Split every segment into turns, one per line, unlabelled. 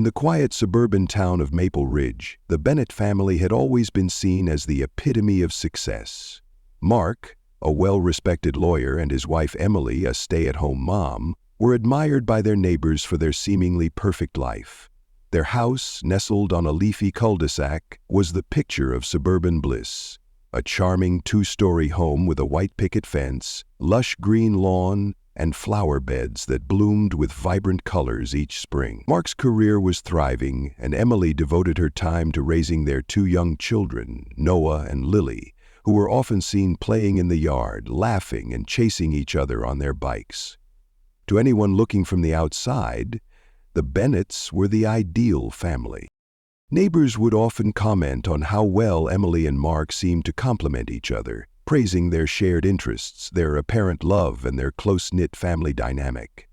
the quiet suburban town of Maple Ridge, the Bennett family had always been seen as the epitome of success. Mark, a well-respected lawyer, and his wife Emily, a stay-at-home mom, were admired by their neighbors for their seemingly perfect life. Their house, nestled on a leafy cul-de-sac, was the picture of suburban bliss. A charming two-story home with a white picket fence, lush green lawn, and flower beds that bloomed with vibrant colors each spring. Mark's career was thriving, and Emily devoted her time to raising their two young children, Noah and Lily, who were often seen playing in the yard, laughing and chasing each other on their bikes. To anyone looking from the outside, the Bennetts were the ideal family. Neighbors would often comment on how well Emily and Mark seemed to complement each other, praising their shared interests, their apparent love, and their close-knit family dynamic.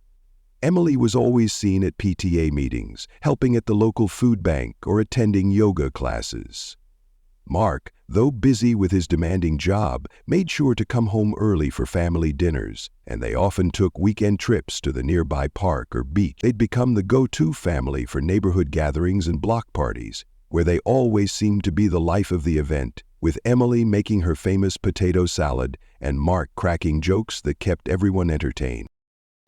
Emily was always seen at PTA meetings, helping at the local food bank, or attending yoga classes. Mark, though busy with his demanding job, made sure to come home early for family dinners, and they often took weekend trips to the nearby park or beach. They'd become the go-to family for neighborhood gatherings and block parties, where they always seemed to be the life of the event, with Emily making her famous potato salad and Mark cracking jokes that kept everyone entertained.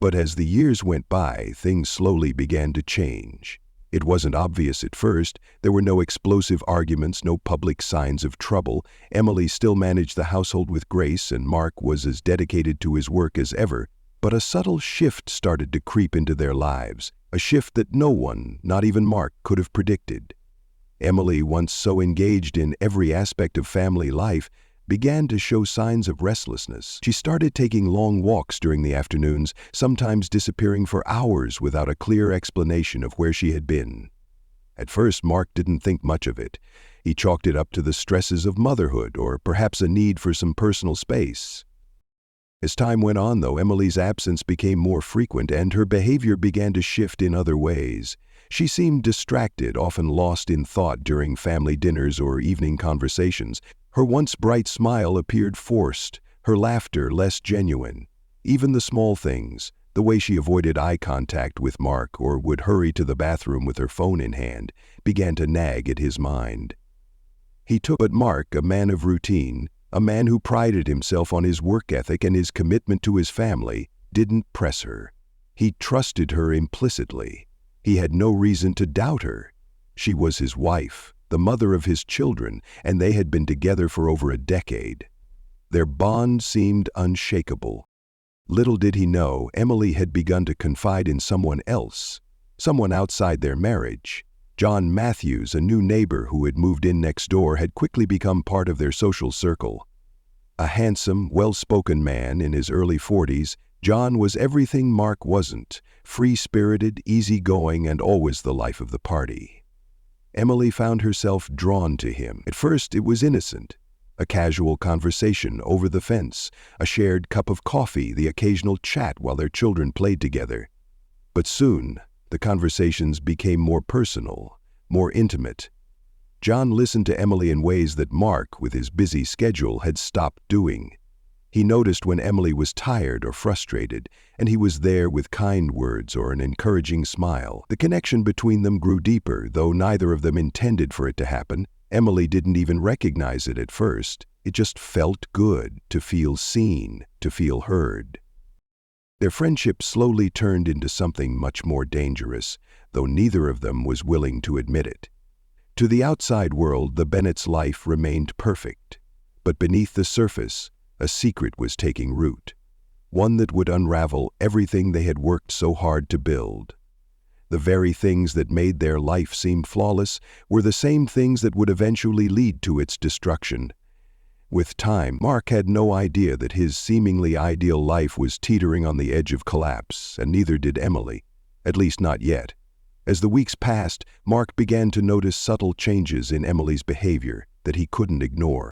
But as the years went by, things slowly began to change. It wasn't obvious at first. There were no explosive arguments, no public signs of trouble. Emily still managed the household with grace, and Mark was as dedicated to his work as ever. But a subtle shift started to creep into their lives, a shift that no one, not even Mark, could have predicted. Emily, once so engaged in every aspect of family life, began to show signs of restlessness. She started taking long walks during the afternoons, sometimes disappearing for hours without a clear explanation of where she had been. At first, Mark didn't think much of it. He chalked it up to the stresses of motherhood, or perhaps a need for some personal space. As time went on, though, Emily's absence became more frequent, and her behavior began to shift in other ways. She seemed distracted, often lost in thought during family dinners or evening conversations. Her once bright smile appeared forced, her laughter less genuine. Even the small things, the way she avoided eye contact with Mark or would hurry to the bathroom with her phone in hand, began to nag at his mind. But Mark, a man of routine, a man who prided himself on his work ethic and his commitment to his family, didn't press her. He trusted her implicitly. He had no reason to doubt her. She was his wife, the mother of his children, and they had been together for over a decade. Their bond seemed unshakable. Little did he know, Emily had begun to confide in someone else, someone outside their marriage. John Matthews, a new neighbor who had moved in next door, had quickly become part of their social circle. A handsome, well-spoken man in his early 40s, John was everything Mark wasn't: free-spirited, easygoing, and always the life of the party. Emily found herself drawn to him. At first, it was innocent. A casual conversation over the fence, a shared cup of coffee, the occasional chat while their children played together. But soon, the conversations became more personal, more intimate. John listened to Emily in ways that Mark, with his busy schedule, had stopped doing. He noticed when Emily was tired or frustrated, and he was there with kind words or an encouraging smile. The connection between them grew deeper, though neither of them intended for it to happen. Emily didn't even recognize it at first. It just felt good to feel seen, to feel heard. Their friendship slowly turned into something much more dangerous, though neither of them was willing to admit it. To the outside world, the Bennett's life remained perfect. But beneath the surface, a secret was taking root, one that would unravel everything they had worked so hard to build. The very things that made their life seem flawless were the same things that would eventually lead to its destruction. With time, Mark had no idea that his seemingly ideal life was teetering on the edge of collapse, and neither did Emily, at least not yet. As the weeks passed, Mark began to notice subtle changes in Emily's behavior that he couldn't ignore.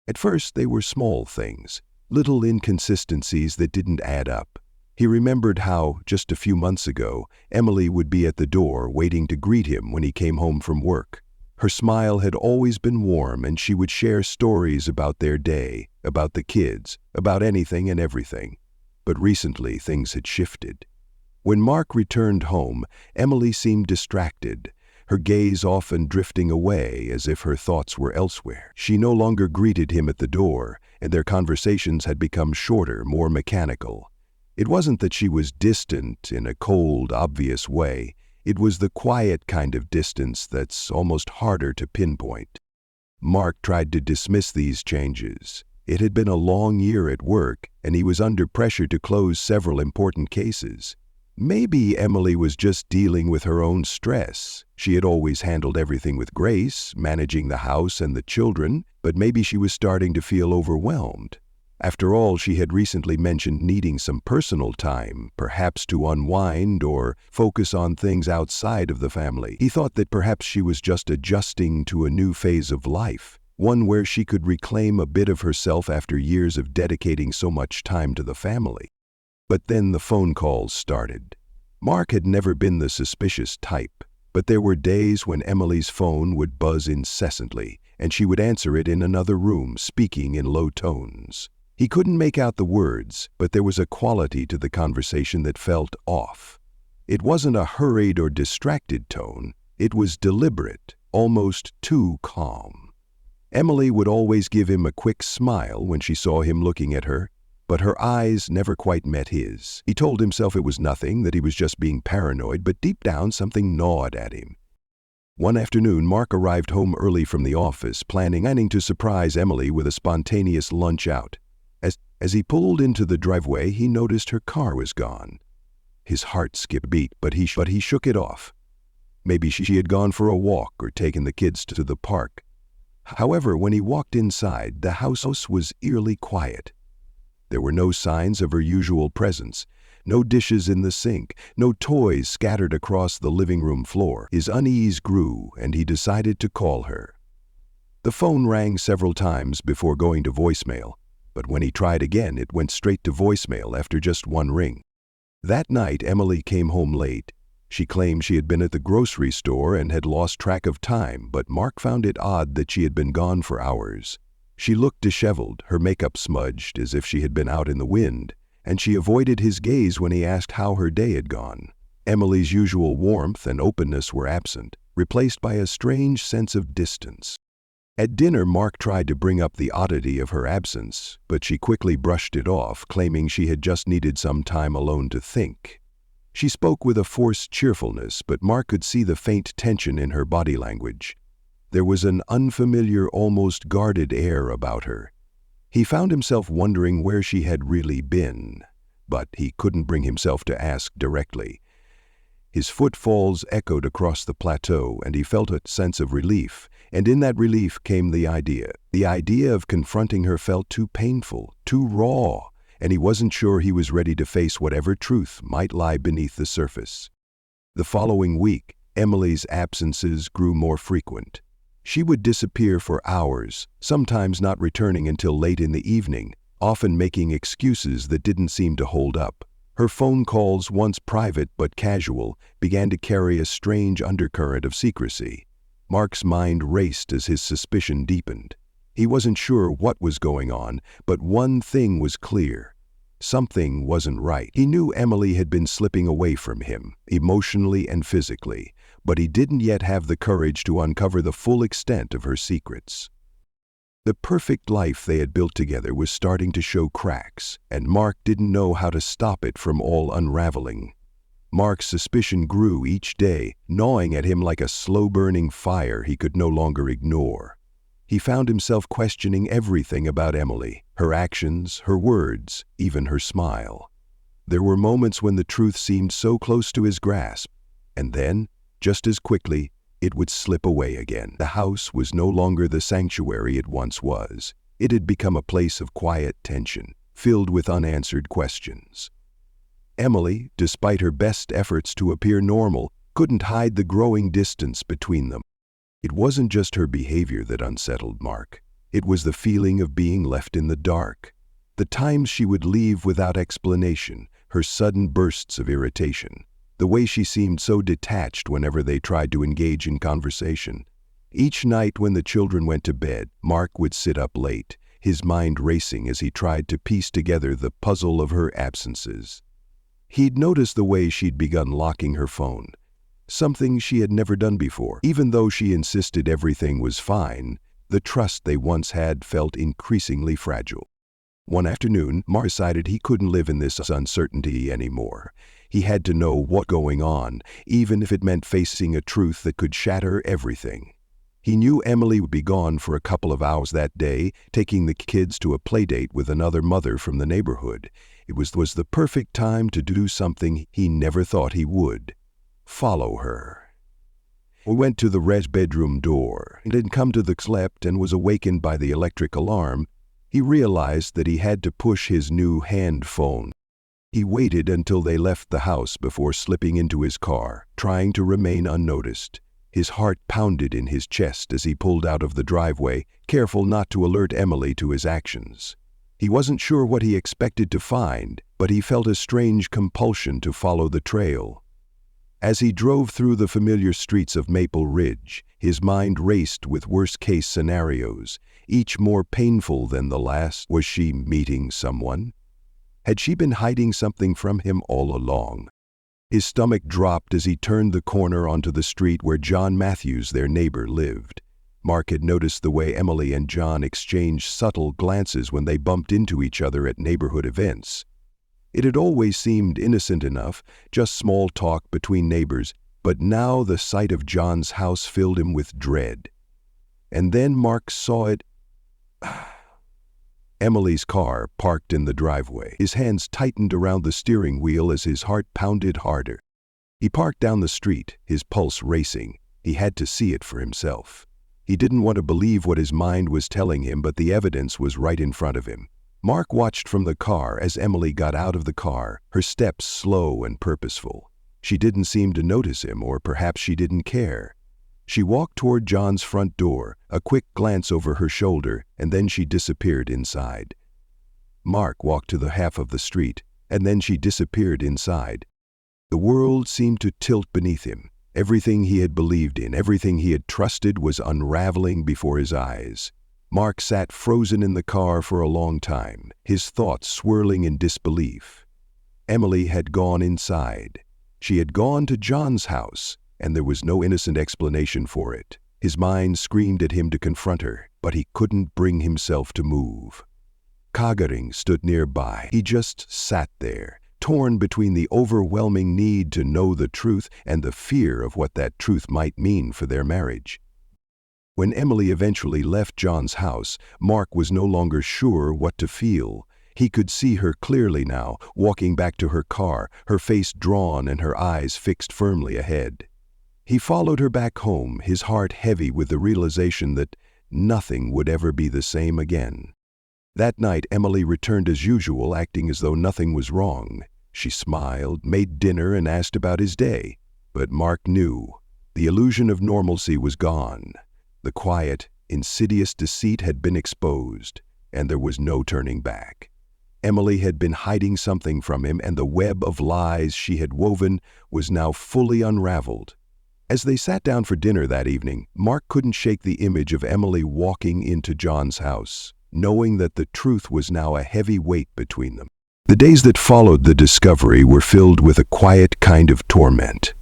At first, they were small things, little inconsistencies that didn't add up. He remembered how, just a few months ago, Emily would be at the door waiting to greet him when he came home from work. Her smile had always been warm, and she would share stories about their day, about the kids, about anything and everything. But recently, things had shifted. When Mark returned home, Emily seemed distracted, her gaze often drifting away as if her thoughts were elsewhere. She no longer greeted him at the door, and their conversations had become shorter, more mechanical. It wasn't that she was distant in a cold, obvious way. It was the quiet kind of distance that's almost harder to pinpoint. Mark tried to dismiss these changes. It had been a long year at work, and he was under pressure to close several important cases. Maybe Emily was just dealing with her own stress. She had always handled everything with grace, managing the house and the children, but maybe she was starting to feel overwhelmed. After all, she had recently mentioned needing some personal time, perhaps to unwind or focus on things outside of the family. He thought that perhaps she was just adjusting to a new phase of life, one where she could reclaim a bit of herself after years of dedicating so much time to the family. But then the phone calls started. Mark had never been the suspicious type, but there were days when Emily's phone would buzz incessantly, and she would answer it in another room, speaking in low tones. He couldn't make out the words, but there was a quality to the conversation that felt off. It wasn't a hurried or distracted tone. It was deliberate, almost too calm. Emily would always give him a quick smile when she saw him looking at her, but her eyes never quite met his. He told himself it was nothing, that he was just being paranoid, but deep down something gnawed at him. One afternoon, Mark arrived home early from the office, planning to surprise Emily with a spontaneous lunch out. As he pulled into the driveway, he noticed her car was gone. His heart skipped a beat, but he shook it off. Maybe she had gone for a walk or taken the kids to the park. However, when he walked inside, the house was eerily quiet. There were no signs of her usual presence, no dishes in the sink, no toys scattered across the living room floor. His unease grew, and he decided to call her. The phone rang several times before going to voicemail, but when he tried again, it went straight to voicemail after just one ring. That night, Emily came home late. She claimed she had been at the grocery store and had lost track of time, but Mark found it odd that she had been gone for hours. She looked disheveled, her makeup smudged as if she had been out in the wind, and she avoided his gaze when he asked how her day had gone. Emily's usual warmth and openness were absent, replaced by a strange sense of distance. At dinner, Mark tried to bring up the oddity of her absence, but she quickly brushed it off, claiming she had just needed some time alone to think. She spoke with a forced cheerfulness, but Mark could see the faint tension in her body language. There was an unfamiliar, almost guarded air about her. He found himself wondering where she had really been, but he couldn't bring himself to ask directly. His footfalls echoed across the plateau, and he felt a sense of relief, and in that relief came the idea. The idea of confronting her felt too painful, too raw, and he wasn't sure he was ready to face whatever truth might lie beneath the surface. The following week, Emily's absences grew more frequent. She would disappear for hours, sometimes not returning until late in the evening, often making excuses that didn't seem to hold up. Her phone calls, once private but casual, began to carry a strange undercurrent of secrecy. Mark's mind raced as his suspicion deepened. He wasn't sure what was going on, but one thing was clear. Something wasn't right. He knew Emily had been slipping away from him, emotionally and physically, but he didn't yet have the courage to uncover the full extent of her secrets. The perfect life they had built together was starting to show cracks, and Mark didn't know how to stop it from all unraveling. Mark's suspicion grew each day, gnawing at him like a slow-burning fire he could no longer ignore. He found himself questioning everything about Emily, her actions, her words, even her smile. There were moments when the truth seemed so close to his grasp, and then, just as quickly, it would slip away again. The house was no longer the sanctuary it once was. It had become a place of quiet tension, filled with unanswered questions. Emily, despite her best efforts to appear normal, couldn't hide the growing distance between them. It wasn't just her behavior that unsettled Mark. It was the feeling of being left in the dark. The times she would leave without explanation, her sudden bursts of irritation, the way she seemed so detached whenever they tried to engage in conversation. Each night when the children went to bed, Mark would sit up late, his mind racing as he tried to piece together the puzzle of her absences. He'd noticed the way she'd begun locking her phone, something she had never done before. Even though she insisted everything was fine, the trust they once had felt increasingly fragile. One afternoon, Mark decided he couldn't live in this uncertainty anymore. He had to know what was going on, even if it meant facing a truth that could shatter everything. He knew Emily would be gone for a couple of hours that day, taking the kids to a playdate with another mother from the neighborhood. It was the perfect time to do something he never thought he would: follow her. He went to the bedroom door and had come to the slept and was awakened by the electric alarm. He realized that he had to push his new hand phone. He waited until they left the house before slipping into his car, trying to remain unnoticed. His heart pounded in his chest as he pulled out of the driveway, careful not to alert Emily to his actions. He wasn't sure what he expected to find, but he felt a strange compulsion to follow the trail. As he drove through the familiar streets of Maple Ridge, his mind raced with worst-case scenarios, each more painful than the last. Was she meeting someone? Had she been hiding something from him all along? His stomach dropped as he turned the corner onto the street where John Matthews, their neighbor, lived. Mark had noticed the way Emily and John exchanged subtle glances when they bumped into each other at neighborhood events. It had always seemed innocent enough, just small talk between neighbors, but now the sight of John's house filled him with dread. And then Mark saw it. Emily's car parked in the driveway. His hands tightened around the steering wheel as his heart pounded harder. He parked down the street, his pulse racing. He had to see it for himself. He didn't want to believe what his mind was telling him, but the evidence was right in front of him. Mark watched from the car as Emily got out of the car, her steps slow and purposeful. She didn't seem to notice him, or perhaps she didn't care. She walked toward John's front door, a quick glance over her shoulder, and then she disappeared inside. Mark walked to the half of the street, and then she disappeared inside. The world seemed to tilt beneath him. Everything he had believed in, everything he had trusted was unraveling before his eyes. Mark sat frozen in the car for a long time, his thoughts swirling in disbelief. Emily had gone inside. She had gone to John's house, and there was no innocent explanation for it. His mind screamed at him to confront her, but he couldn't bring himself to move. Kagaring stood nearby. He just sat there, torn between the overwhelming need to know the truth and the fear of what that truth might mean for their marriage. When Emily eventually left John's house, Mark was no longer sure what to feel. He could see her clearly now, walking back to her car, her face drawn and her eyes fixed firmly ahead. He followed her back home, his heart heavy with the realization that nothing would ever be the same again. That night, Emily returned as usual, acting as though nothing was wrong. She smiled, made dinner, and asked about his day. But Mark knew. The illusion of normalcy was gone. The quiet, insidious deceit had been exposed, and there was no turning back. Emily had been hiding something from him, and the web of lies she had woven was now fully unraveled. As they sat down for dinner that evening, Mark couldn't shake the image of Emily walking into John's house, knowing that the truth was now a heavy weight between them. The days that followed the discovery were filled with a quiet kind of torment.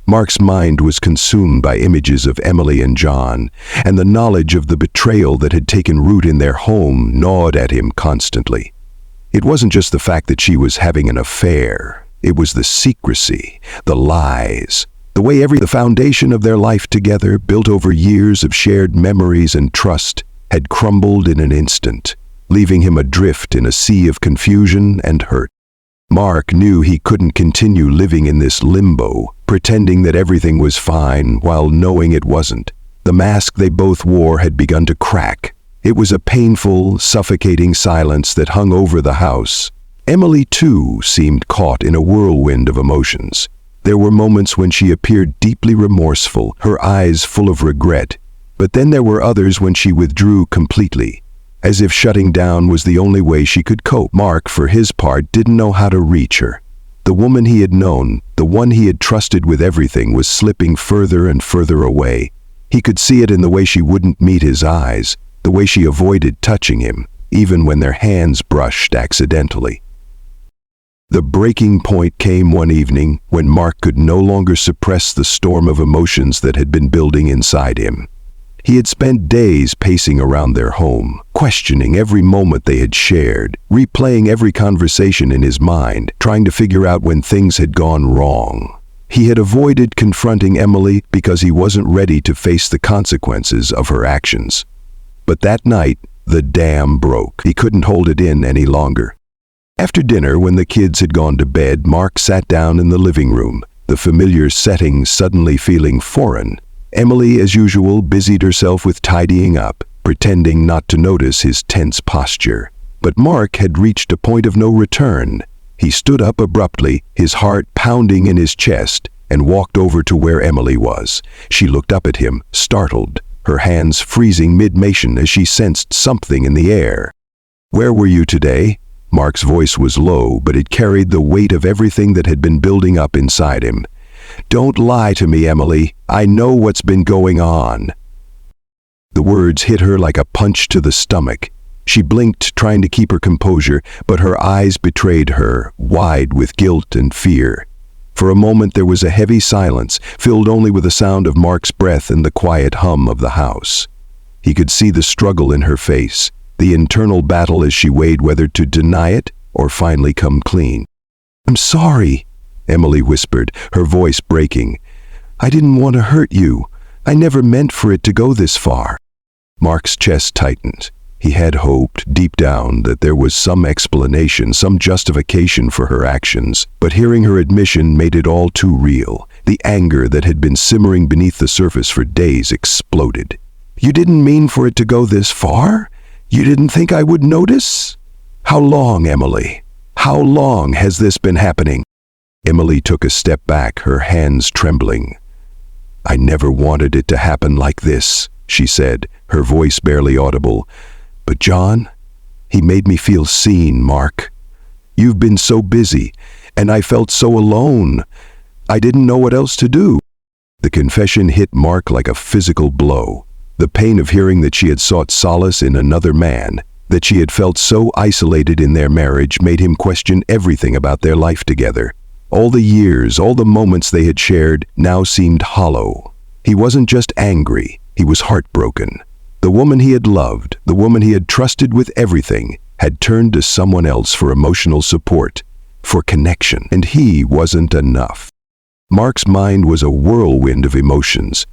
Mark's mind was consumed by images of Emily and John, and the knowledge of the betrayal that had taken root in their home gnawed at him constantly. It wasn't just the fact that she was having an affair. It was the secrecy, the lies, the way the foundation of their life together, built over years of shared memories and trust, had crumbled in an instant, leaving him adrift in a sea of confusion and hurt. Mark knew he couldn't continue living in this limbo, pretending that everything was fine while knowing it wasn't. The mask they both wore had begun to crack. It was a painful, suffocating silence that hung over the house. Emily, too, seemed caught in a whirlwind of emotions. There were moments when she appeared deeply remorseful, her eyes full of regret. But then there were others when she withdrew completely, as if shutting down was the only way she could cope. Mark, for his part, didn't know how to reach her. The woman he had known, the one he had trusted with everything, was slipping further and further away. He could see it in the way she wouldn't meet his eyes, the way she avoided touching him, even when their hands brushed accidentally. The breaking point came one evening when Mark could no longer suppress the storm of emotions that had been building inside him. He had spent days pacing around their home, questioning every moment they had shared, replaying every conversation in his mind, trying to figure out when things had gone wrong. He had avoided confronting Emily because he wasn't ready to face the consequences of her actions. But that night, the dam broke. He couldn't hold it in any longer. After dinner, when the kids had gone to bed, Mark sat down in the living room, the familiar setting suddenly feeling foreign. Emily, as usual, busied herself with tidying up, pretending not to notice his tense posture. But Mark had reached a point of no return. He stood up abruptly, his heart pounding in his chest, and walked over to where Emily was. She looked up at him, startled, her hands freezing mid-motion as she sensed something in the air. "Where were you today?" Mark's voice was low, but it carried the weight of everything that had been building up inside him. "Don't lie to me, Emily. I know what's been going on." The words hit her like a punch to the stomach. She blinked, trying to keep her composure, but her eyes betrayed her, wide with guilt and fear. For a moment there was a heavy silence, filled only with the sound of Mark's breath and the quiet hum of the house. He could see the struggle in her face, the internal battle as she weighed whether to deny it or finally come clean. "I'm sorry," Emily whispered, her voice breaking. "I didn't want to hurt you. I never meant for it to go this far." Mark's chest tightened. He had hoped, deep down, that there was some explanation, some justification for her actions, but hearing her admission made it all too real. The anger that had been simmering beneath the surface for days exploded. "You didn't mean for it to go this far? You didn't think I would notice? How long, Emily? How long has this been happening?" Emily took a step back, her hands trembling. "I never wanted it to happen like this," she said, her voice barely audible. "But John, he made me feel seen, Mark. You've been so busy, and I felt so alone. I didn't know what else to do." The confession hit Mark like a physical blow. The pain of hearing that she had sought solace in another man, that she had felt so isolated in their marriage, made him question everything about their life together. All the years, all the moments they had shared now seemed hollow. He wasn't just angry, he was heartbroken. The woman he had loved, the woman he had trusted with everything, had turned to someone else for emotional support, for connection, and he wasn't enough. Mark's mind was a whirlwind of emotions.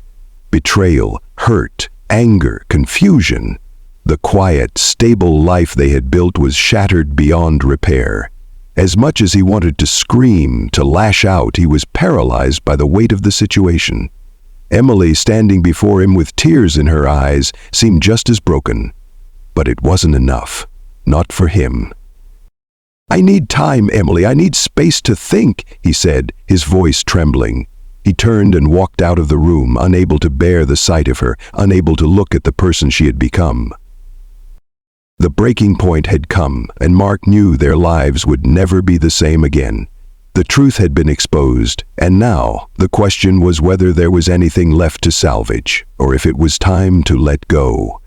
Betrayal, hurt, anger, confusion. The quiet, stable life they had built was shattered beyond repair. As much as he wanted to scream, to lash out, he was paralyzed by the weight of the situation. Emily, standing before him with tears in her eyes, seemed just as broken. But it wasn't enough. Not for him. "I need time, Emily. I need space to think," he said, his voice trembling. He turned and walked out of the room, unable to bear the sight of her, unable to look at the person she had become. The breaking point had come, and Mark knew their lives would never be the same again. The truth had been exposed, and now the question was whether there was anything left to salvage, or if it was time to let go.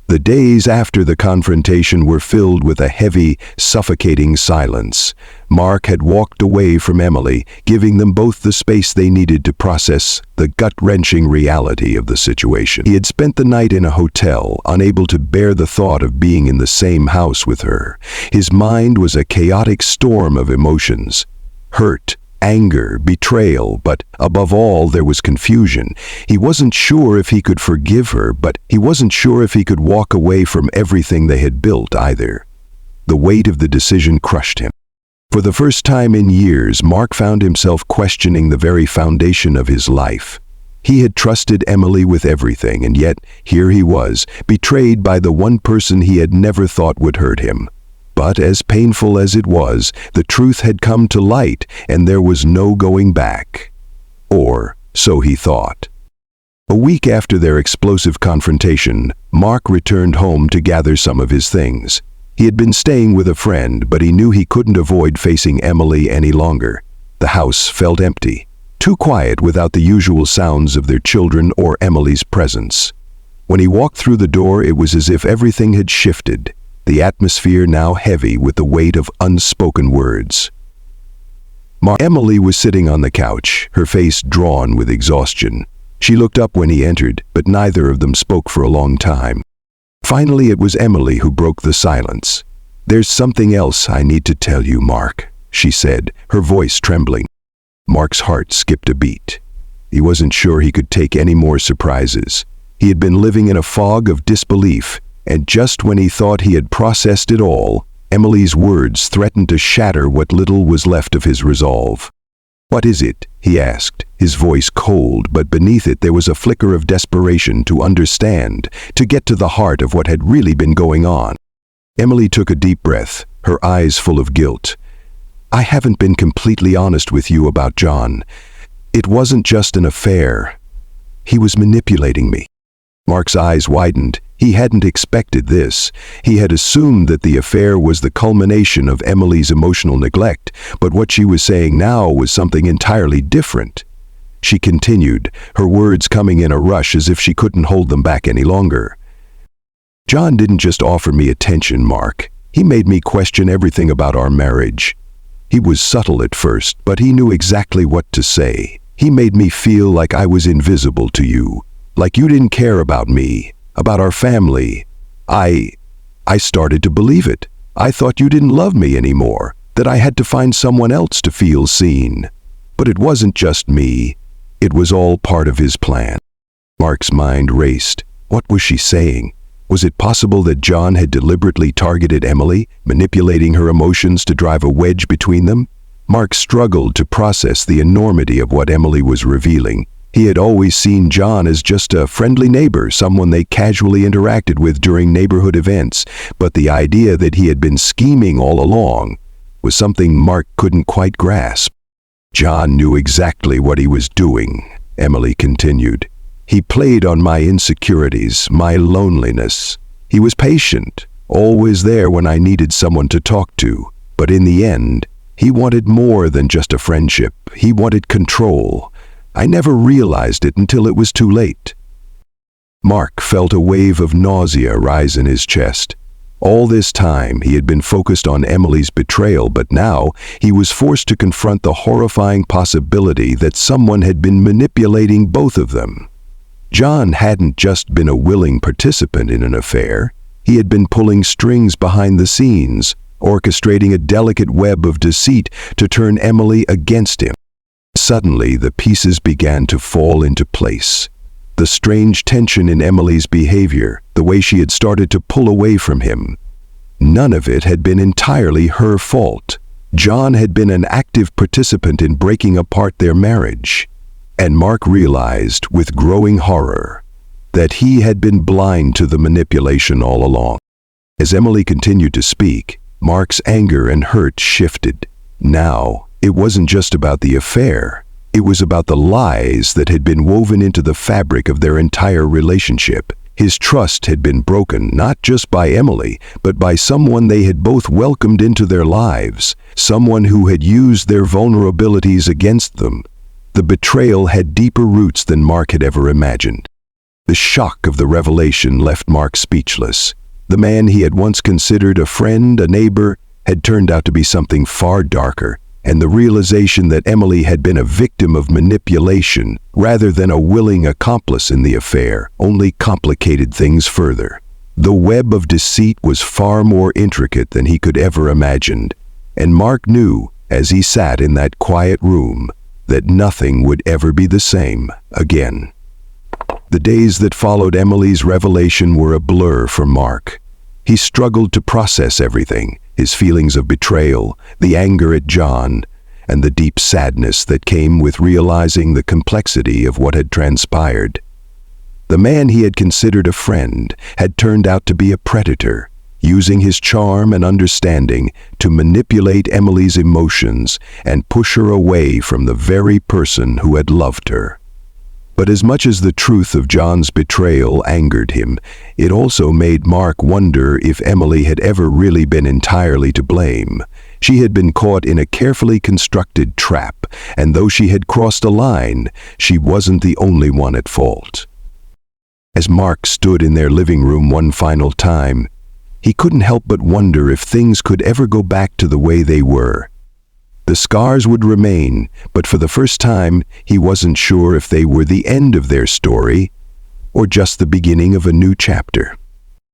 The days after the confrontation were filled with a heavy, suffocating silence. Mark had walked away from Emily, giving them both the space they needed to process the gut-wrenching reality of the situation. He had spent the night in a hotel, unable to bear the thought of being in the same house with her. His mind was a chaotic storm of emotions. Hurt, anger, betrayal, but above all there was confusion. He wasn't sure if he could forgive her, but he wasn't sure if he could walk away from everything they had built either. The weight of the decision crushed him. For the first time in years, Mark found himself questioning the very foundation of his life. He had trusted Emily with everything, and yet here he was, betrayed by the one person he had never thought would hurt him. But as painful as it was, the truth had come to light, and there was no going back. Or so he thought. A week after their explosive confrontation, Mark returned home to gather some of his things. He had been staying with a friend, but he knew he couldn't avoid facing Emily any longer. The house felt empty, too quiet without the usual sounds of their children or Emily's presence. When he walked through the door, it was as if everything had shifted. The atmosphere now heavy with the weight of unspoken words. Emily was sitting on the couch, her face drawn with exhaustion. She looked up when he entered, but neither of them spoke for a long time. Finally, it was Emily who broke the silence. "There's something else I need to tell you, Mark," she said, her voice trembling. Mark's heart skipped a beat. He wasn't sure he could take any more surprises. He had been living in a fog of disbelief, and just when he thought he had processed it all, Emily's words threatened to shatter what little was left of his resolve. "What is it?" he asked, his voice cold, but beneath it there was a flicker of desperation to understand, to get to the heart of what had really been going on. Emily took a deep breath, her eyes full of guilt. "I haven't been completely honest with you about John. It wasn't just an affair. He was manipulating me." Mark's eyes widened. He hadn't expected this. He had assumed that the affair was the culmination of Emily's emotional neglect, but what she was saying now was something entirely different. She continued, her words coming in a rush as if she couldn't hold them back any longer. "John didn't just offer me attention, Mark. He made me question everything about our marriage. He was subtle at first, but he knew exactly what to say. He made me feel like I was invisible to you, like you didn't care about me, about our family. I started to believe it. I thought you didn't love me anymore, that I had to find someone else to feel seen. But it wasn't just me. It was all part of his plan." Mark's mind raced. What was she saying? Was it possible that John had deliberately targeted Emily, manipulating her emotions to drive a wedge between them? Mark struggled to process the enormity of what Emily was revealing. He had always seen John as just a friendly neighbor, someone they casually interacted with during neighborhood events, but the idea that he had been scheming all along was something Mark couldn't quite grasp. "John knew exactly what he was doing," Emily continued. "He played on my insecurities, my loneliness. He was patient, always there when I needed someone to talk to. But in the end, he wanted more than just a friendship. He wanted control. I never realized it until it was too late." Mark felt a wave of nausea rise in his chest. All this time, he had been focused on Emily's betrayal, but now he was forced to confront the horrifying possibility that someone had been manipulating both of them. John hadn't just been a willing participant in an affair. He had been pulling strings behind the scenes, orchestrating a delicate web of deceit to turn Emily against him. Suddenly, the pieces began to fall into place. The strange tension in Emily's behavior, the way she had started to pull away from him. None of it had been entirely her fault. John had been an active participant in breaking apart their marriage. And Mark realized, with growing horror, that he had been blind to the manipulation all along. As Emily continued to speak, Mark's anger and hurt shifted. Now, it wasn't just about the affair. It was about the lies that had been woven into the fabric of their entire relationship. His trust had been broken not just by Emily, but by someone they had both welcomed into their lives, someone who had used their vulnerabilities against them. The betrayal had deeper roots than Mark had ever imagined. The shock of the revelation left Mark speechless. The man he had once considered a friend, a neighbor, had turned out to be something far darker, and the realization that Emily had been a victim of manipulation rather than a willing accomplice in the affair only complicated things further. The web of deceit was far more intricate than he could ever imagined, and Mark knew, as he sat in that quiet room, that nothing would ever be the same again. The days that followed Emily's revelation were a blur for Mark. He struggled to process everything, his feelings of betrayal, the anger at John, and the deep sadness that came with realizing the complexity of what had transpired. The man he had considered a friend had turned out to be a predator, using his charm and understanding to manipulate Emily's emotions and push her away from the very person who had loved her. But as much as the truth of John's betrayal angered him, it also made Mark wonder if Emily had ever really been entirely to blame. She had been caught in a carefully constructed trap, and though she had crossed a line, she wasn't the only one at fault. As Mark stood in their living room one final time, he couldn't help but wonder if things could ever go back to the way they were. The scars would remain, but for the first time, he wasn't sure if they were the end of their story or just the beginning of a new chapter.